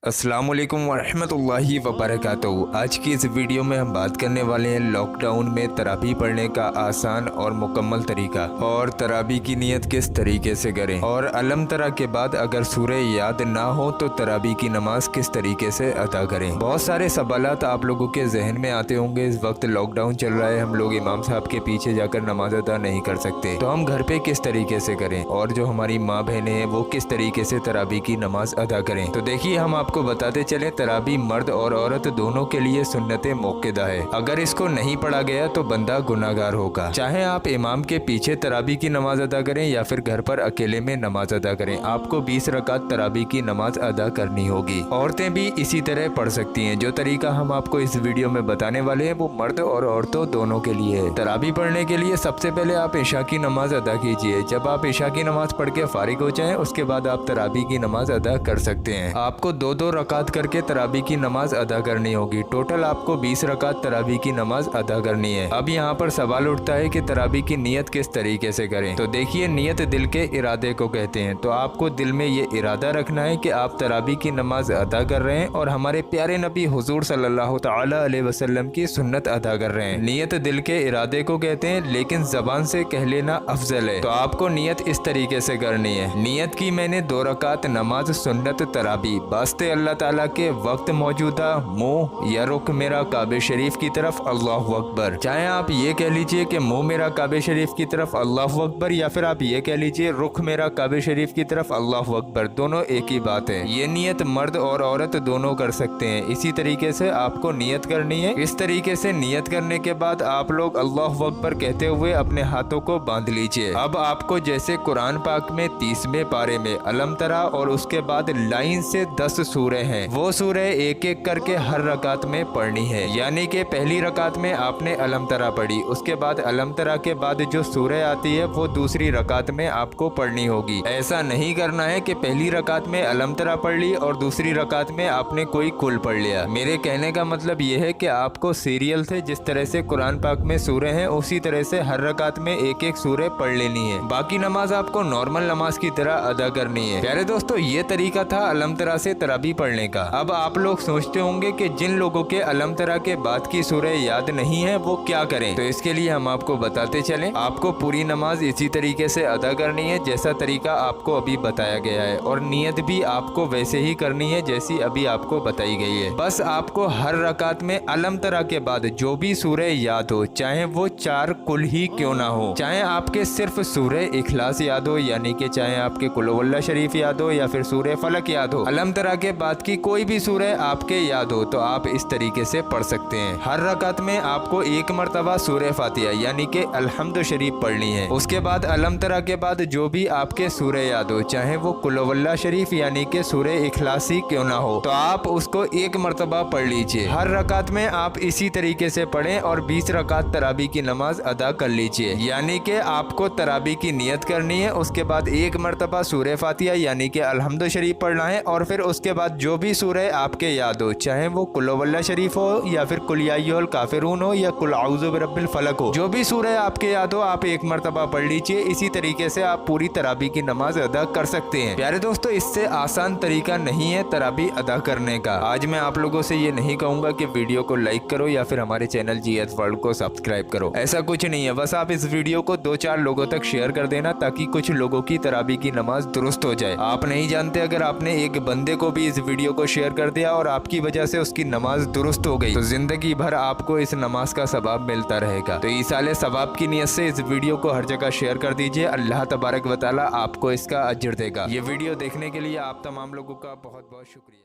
अस्सलाम वालेकुम वरहमतुल्लाहि वबरकातुहू। आज की इस वीडियो में हम बात करने वाले हैं लॉकडाउन में तराबी पढ़ने का आसान और मुकम्मल तरीका, और तराबी की नियत किस तरीके से करें, और अलम तरा के बाद अगर सूरह याद ना हो तो तराबी की नमाज किस तरीके से अदा करें। बहुत सारे सवालात आप लोगों के जहन में आते होंगे। इस वक्त लॉकडाउन चल रहा है, हम लोग इमाम साहब के पीछे जाकर नमाज अदा नहीं कर सकते, तो हम घर पे किस तरीके से करें, और जो हमारी माँ बहनें हैं वो किस तरीके से तराबी की नमाज अदा करें। तो देखिए, हम आपको बताते चले, तराबी मर्द और औरत दोनों के लिए सुन्नत मौक़िदा है। अगर इसको नहीं पढ़ा गया तो बंदा गुनाहगार होगा। चाहे आप इमाम के पीछे तराबी की नमाज अदा करें या फिर घर पर अकेले में नमाज अदा करें, आपको 20 रकात तराबी की नमाज अदा करनी होगी। औरतें भी इसी तरह पढ़ सकती हैं। जो तरीका हम आपको इस वीडियो में बताने वाले हैं वो मर्द और औरतों दोनों के लिए है। तराबी पढ़ने के लिए सबसे पहले आप इशा की नमाज अदा कीजिए। जब आप इशा की नमाज पढ़ के फारिग हो जाएं, उसके बाद आप तराबी की नमाज अदा कर सकते हैं। आपको दो रकात करके तराबी की नमाज अदा करनी होगी। टोटल आपको 20 रकात तराबी की नमाज अदा करनी है। अब यहाँ पर सवाल उठता है कि तराबी की नियत किस तरीके से करें। तो देखिए, नियत दिल के इरादे को कहते हैं। तो आपको दिल में ये इरादा रखना है कि आप तराबी की नमाज अदा कर रहे हैं और हमारे प्यारे नबी हुजूर सल्लल्लाहु तआला अलैहि वसल्लम की सुन्नत अदा कर रहे हैं। नियत दिल के इरादे को कहते हैं, लेकिन जबान से कह लेना अफजल है। तो आपको नियत इस तरीके से करनी है। नियत की मैंने 2 रकात नमाज सुन्नत तराबी, वास्ते अल्लाह ताला के वक्त मौजूदा मुंह या रुख मेरा काबे शरीफ की तरफ, अल्लाहु अकबर। चाहे आप ये कह लीजिए कि मुंह मेरा काबे शरीफ की तरफ, अल्लाहु अकबर, या फिर आप ये कह लीजिए रुख मेरा काबे शरीफ की तरफ, अल्लाहु अकबर। दोनों एक ही बात है। ये नियत मर्द और औरत दोनों कर सकते हैं। इसी तरीके से आपको नियत करनी है। इस तरीके से नियत करने के बाद आप लोग अल्लाहु अकबर कहते हुए अपने हाथों को बांध लीजिए। अब आपको जैसे कुरान पाक में 30वें पारे में अलम तरा और उसके बाद लाइन से 10 सूरह हैं, वो सूरह एक एक करके हर रकात में पढ़नी है। यानी कि पहली रकात में आपने अलम तरा पढ़ी, उसके बाद अलम तरा के बाद जो सूरह आती है वो दूसरी रकात में आपको पढ़नी होगी। ऐसा नहीं करना है कि पहली रकात में अलम तरा पढ़ ली और दूसरी रकात में आपने कोई कुल पढ़ लिया। मेरे कहने का मतलब ये है कि आपको सीरियल से जिस तरह से कुरान पाक में सूरह हैं उसी तरह से हर रकात में एक एक सूरह पढ़ लेनी है। बाकी नमाज आपको नॉर्मल नमाज की तरह अदा करनी है। प्यारे दोस्तों, ये तरीका था अलम तरा से तराबी पढ़ने का। अब आप लोग सोचते होंगे कि जिन लोगों के अलम तरा के बाद की सूरह याद नहीं है वो क्या करें। तो इसके लिए हम आपको बताते चलें, आपको पूरी नमाज इसी तरीके से अदा करनी है जैसा तरीका आपको अभी बताया गया है, और नियत भी आपको वैसे ही करनी है जैसी अभी आपको बताई गई है। बस आपको हर रकात में अलम तरा के बाद जो भी सूरह याद हो, चाहे वो 4 कुल ही क्यों ना हो, चाहे आपके सिर्फ सूरह इखलास याद हो, यानी कि चाहे आपके कुल वल्लाह शरीफ याद हो या फिर सूरह फलक याद हो, अलम तरा के बाद की कोई भी सूरह आपके याद हो तो आप इस तरीके से पढ़ सकते हैं। हर रकात में आपको एक मरतबा सूरह फातिहा यानी कि अल्हम्दु शरीफ पढ़नी है। उसके बाद अलम तरा के बाद जो भी आपके सूरह याद हो, चाहे वो कुल वल्लाह शरीफ यानी कि सूरह इखलासी क्यों ना हो, तो आप उसको एक मरतबा पढ़ लीजिए। हर रकात में आप इसी तरीके से पढ़ें और 20 रकात तराबी की नमाज अदा कर लीजिए। यानी कि आपको तराबी की नियत करनी है, उसके बाद एक मरतबा सूरह फातिहा यानी कि अल्हम्दु शरीफ पढ़ना है, और फिर उसके बाद जो भी सूरह आपके याद हो, चाहे वो कुल वल्लाह शरीफ हो या फिर कुल या अय्युहल काफिरून हो या कुल औज़ु बिरब्बिल फलक हो, जो भी सूरह आपके याद हो आप एक मरतबा पढ़ लीजिए। इसी तरीके से आप पूरी तराबी की नमाज अदा कर सकते हैं। प्यारे दोस्तों, इससे आसान तरीका नहीं है तराबी अदा करने का। आज मैं आप लोगों से ये नहीं कहूँगा कि वीडियो को लाइक करो या फिर हमारे चैनल जीएस वर्ल्ड को सब्सक्राइब करो, ऐसा कुछ नहीं है। बस आप इस वीडियो को 2-4 लोगों तक शेयर कर देना ताकि कुछ लोगों की तराबी की नमाज दुरुस्त हो जाए। आप नहीं जानते, अगर आपने एक बंदे को भी इस वीडियो को शेयर कर दिया और आपकी वजह से उसकी नमाज दुरुस्त हो गई तो जिंदगी भर आपको इस नमाज का सवाब मिलता रहेगा। तो इसाले सवाब की नियत से इस वीडियो को हर जगह शेयर कर दीजिए। अल्लाह तबारक व तआला आपको इसका अजर देगा। ये वीडियो देखने के लिए आप तमाम लोगों का बहुत बहुत शुक्रिया।